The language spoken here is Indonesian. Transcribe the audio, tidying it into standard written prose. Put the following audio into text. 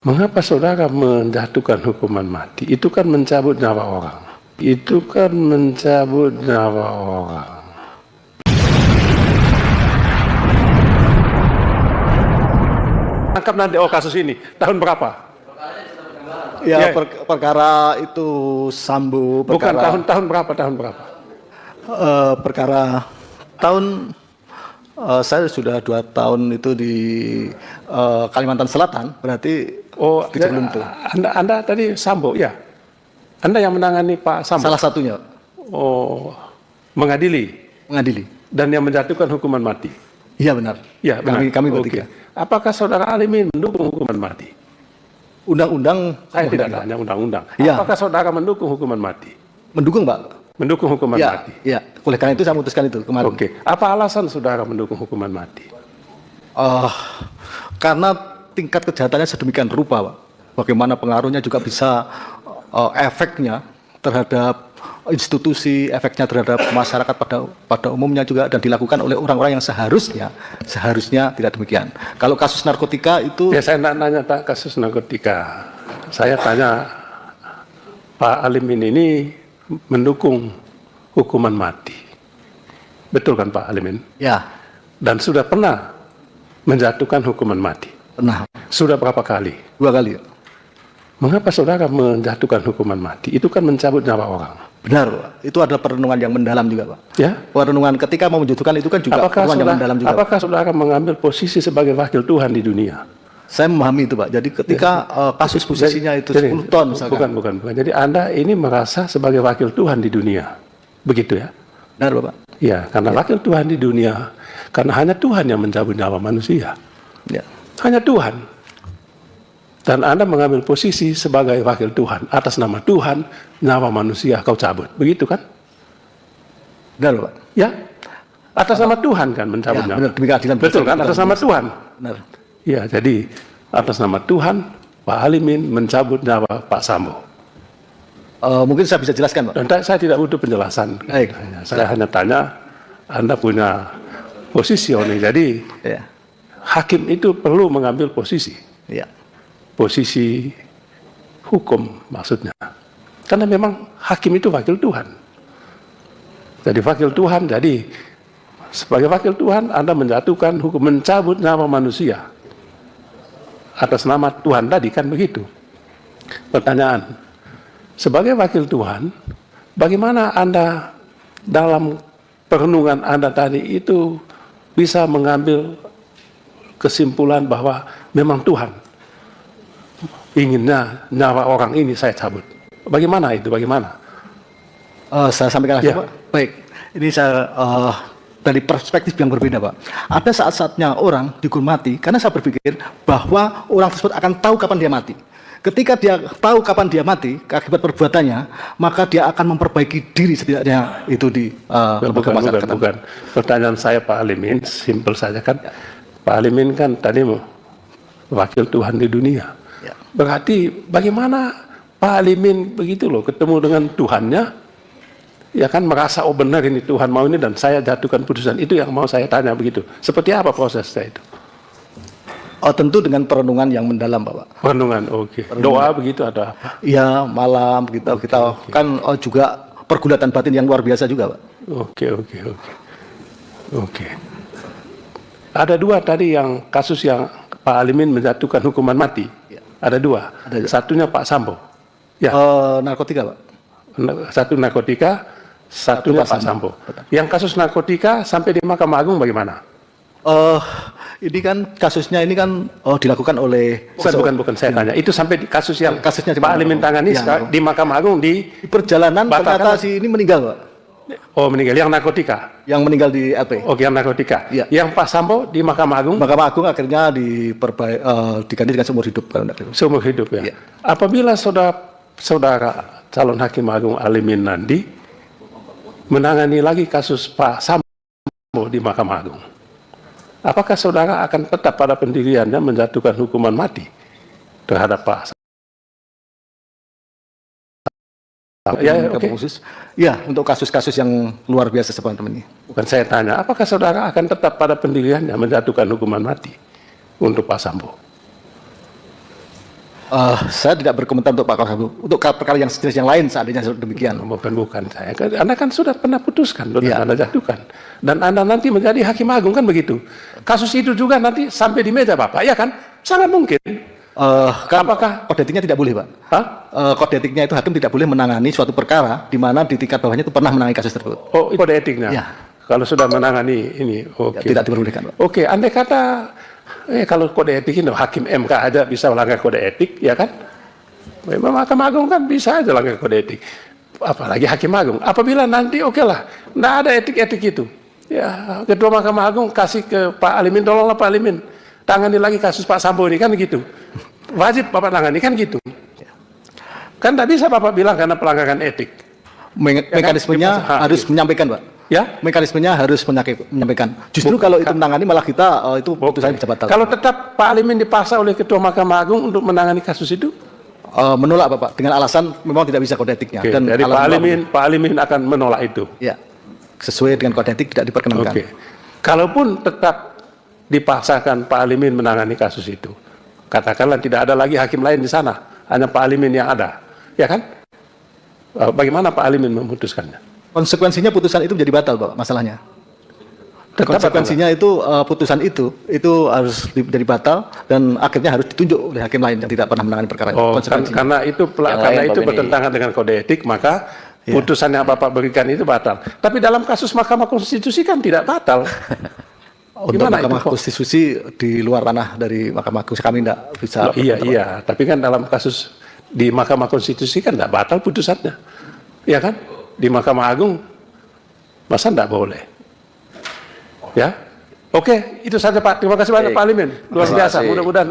Mengapa saudara menjatuhkan hukuman mati? Itu kan mencabut nyawa orang. Itu kan mencabut nyawa orang. Tangkap nanti kasus ini. Tahun berapa? Ya, perkara itu Sambo. Bukan tahun berapa? Perkara tahun saya sudah 2 tahun itu di Kalimantan Selatan, berarti sebelum itu. Anda tadi Sambo, ya? Anda yang menangani Pak Sambo? Salah satunya. Mengadili? Mengadili. Dan yang menjatuhkan hukuman mati? Iya benar. Ya, benar. Kami bertiga. Apakah saudara Alimin mendukung hukuman mati? Undang-undang. Saya tidak tanya undang-undang. Ya. Apakah saudara mendukung hukuman mati? Mendukung, Pak. Mendukung hukuman mati? Ya, oleh karena itu saya memutuskan itu kemarin. Oke. Apa alasan saudara mendukung hukuman mati? Karena tingkat kejahatannya sedemikian rupa, Pak. Bagaimana pengaruhnya juga bisa efeknya terhadap institusi, efeknya terhadap masyarakat pada umumnya juga, dan dilakukan oleh orang-orang yang seharusnya tidak demikian. Kalau kasus narkotika itu... Ya, saya nanya kasus narkotika. Saya tanya, Pak Alimin ini mendukung hukuman mati. Betul kan Pak Alimin? Ya. Dan sudah pernah menjatuhkan hukuman mati? Pernah. Sudah berapa kali? 2 kali. Mengapa saudara menjatuhkan hukuman mati? Itu kan mencabut nyawa orang. Benar, Pak. Itu ada perenungan yang mendalam juga, Pak. Ya? Perenungan ketika mau menjatuhkan itu kan juga perenungan yang mendalam juga. Apakah saudara mengambil posisi sebagai wakil Tuhan di dunia? Saya memahami itu, Pak. Jadi ketika kasus posisinya itu 10 ton misalkan. Bukan. Jadi Anda ini merasa sebagai wakil Tuhan di dunia. Begitu ya? Benar, Bapak. Ya, karena wakil Tuhan di dunia. Karena hanya Tuhan yang mencabut nyawa manusia. Ya. Hanya Tuhan. Dan Anda mengambil posisi sebagai wakil Tuhan. Atas nama Tuhan, nyawa manusia kau cabut. Begitu kan? Benar, Pak. Ya? Atas nama Tuhan kan mencabut nyawa. Benar, demi keadilan. Betul kan? Atas nama Tuhan. Benar. Ya, jadi atas nama Tuhan, Pak Alimin mencabut nyawa Pak Sambo. Mungkin saya bisa jelaskan, Pak. Dan saya tidak butuh penjelasan. Baik. Saya hanya tanya, Anda punya posisi ini. Jadi, Ya. hakim itu perlu mengambil posisi. Ya. Posisi hukum maksudnya. Karena memang hakim itu wakil Tuhan. Jadi wakil Tuhan, jadi sebagai wakil Tuhan Anda menjatuhkan hukum mencabut nyawa manusia. Atas nama Tuhan tadi kan begitu. Pertanyaan, sebagai wakil Tuhan, bagaimana Anda dalam perenungan Anda tadi itu bisa mengambil kesimpulan bahwa memang Tuhan inginnya nyawa orang ini saya cabut? Bagaimana itu? Bagaimana? Saya sampaikan lagi, Ya. Pak. Baik. Ini saya dari perspektif yang berbeda, Pak. Ada saat-saatnya orang dihukum mati karena saya berpikir bahwa orang tersebut akan tahu kapan dia mati. Ketika dia tahu kapan dia mati akibat perbuatannya, maka dia akan memperbaiki diri setidaknya itu di lembaga masyarakatan. Bukan. Pertanyaan saya Pak Alimin, simpel saja kan. Ya. Pak Alimin kan tadi wakil Tuhan di dunia. Ya. Berarti bagaimana Pak Alimin begitu loh ketemu dengan Tuhannya, ya kan merasa benar ini Tuhan mau ini dan saya jatuhkan putusan. Itu yang mau saya tanya begitu. Seperti apa prosesnya itu? Tentu dengan perenungan yang mendalam, Pak. Perenungan, oke. Doa begitu ada apa? Iya, malam kita kan juga pergulatan batin yang luar biasa juga, Pak. Oke. Ada 2 tadi yang kasus yang Pak Alimin menjatuhkan hukuman mati. Ya. Ada 2. Satunya Pak Sambo. Ya. Narkotika, Pak. Satu narkotika, satunya Pak Sambo. Yang kasus narkotika sampai di Mahkamah Agung bagaimana? Ini kan kasusnya ini kan dilakukan oleh bukan saya tanya. Itu sampai di kasus yang kasusnya Pak Alimin tangani ya, di Mahkamah Agung di perjalanan ternyata si ini meninggal, Pak. Meninggal yang narkotika. Yang meninggal di LP. Oke, yang narkotika. Ya. Yang Pak Sambo di Mahkamah Agung. Mahkamah Agung akhirnya diganti dengan seumur hidup. Seumur hidup ya. Ya. Apabila saudara calon hakim agung Alimin Nandi menangani lagi kasus Pak Sambo di Mahkamah Agung, apakah saudara akan tetap pada pendiriannya menjatuhkan hukuman mati terhadap Pak Sambo? Ya, untuk kasus-kasus yang luar biasa seperti ini. Bukan saya tanya, apakah saudara akan tetap pada pendiriannya menjatuhkan hukuman mati untuk Pak Sambo? Saya tidak berkomentar untuk Pak Kapolres. Untuk perkara yang sejenis yang lain seandainya demikian. Bukan saya. Anda kan sudah pernah putuskan, sudah Iya. Anda jatuhkan. Dan Anda nanti menjadi hakim agung kan begitu. Kasus itu juga nanti sampai di meja Bapak, ya kan? Sangat mungkin. Kan Apakah- kode etiknya tidak boleh, Pak? Hah? Kode etiknya itu hakim tidak boleh menangani suatu perkara di mana di tingkat bawahnya itu pernah menangani kasus tersebut. Oh, kode etiknya. Ya. Kalau sudah menangani ini, oke. Tidak diperbolehkan, Pak. Oke, andai kata kalau kode etik ini hakim MK aja bisa melanggar kode etik, ya kan? Memang Mahkamah Agung kan bisa aja langgar kode etik. Apalagi hakim agung. Apabila nanti oke lah, nggak ada etik-etik itu. Ya, Ketua Mahkamah Agung kasih ke Pak Alimin, tolonglah Pak Alimin, tangani lagi kasus Pak Sambo ini kan gitu. Wajib Bapak tangani kan gitu. Kan tidak bisa Bapak bilang karena pelanggaran etik. Mekanismenya kan? harus menyampaikan, Pak. Ya? Mekanismenya harus menyampaikan. Justru kalau itu menangani malah kita itu putusannya bisa batal. Kalau tetap Pak Alimin dipaksa oleh Ketua Mahkamah Agung untuk menangani kasus itu, Menolak, Bapak, dengan alasan memang tidak bisa kode etiknya. oke, Dan jadi alasan Pak Alimin akan menolak itu. ya, sesuai dengan kode etik tidak diperkenankan. Oke. Kalaupun tetap dipaksakan Pak Alimin menangani kasus itu, katakanlah tidak ada lagi hakim lain di sana, hanya Pak Alimin yang ada, ya kan? Bagaimana Pak Alimin memutuskannya? Konsekuensinya putusan itu menjadi batal, Pak, masalahnya. Tetap Konsekuensinya itu putusan itu harus jadi batal dan akhirnya harus ditunjuk oleh hakim lain yang tidak pernah menangani perkara itu. Oh, Konsekuensinya. karena itu bertentangan dengan kode etik, maka putusan yang Bapak berikan itu batal. Tapi dalam kasus Mahkamah Konstitusi kan tidak batal. Untuk Gimana Mahkamah itu kok? Konstitusi di luar ranah dari Mahkamah Konstitusi kami tidak bisa. Loh, iya, tapi kan dalam kasus di Mahkamah Konstitusi kan tidak batal putusannya, ya kan? Di Mahkamah Agung masa tidak boleh, ya? Oke, itu saja Pak. Terima kasih banyak Pak Alimin, luar Terima biasa. kasih. Mudah-mudahan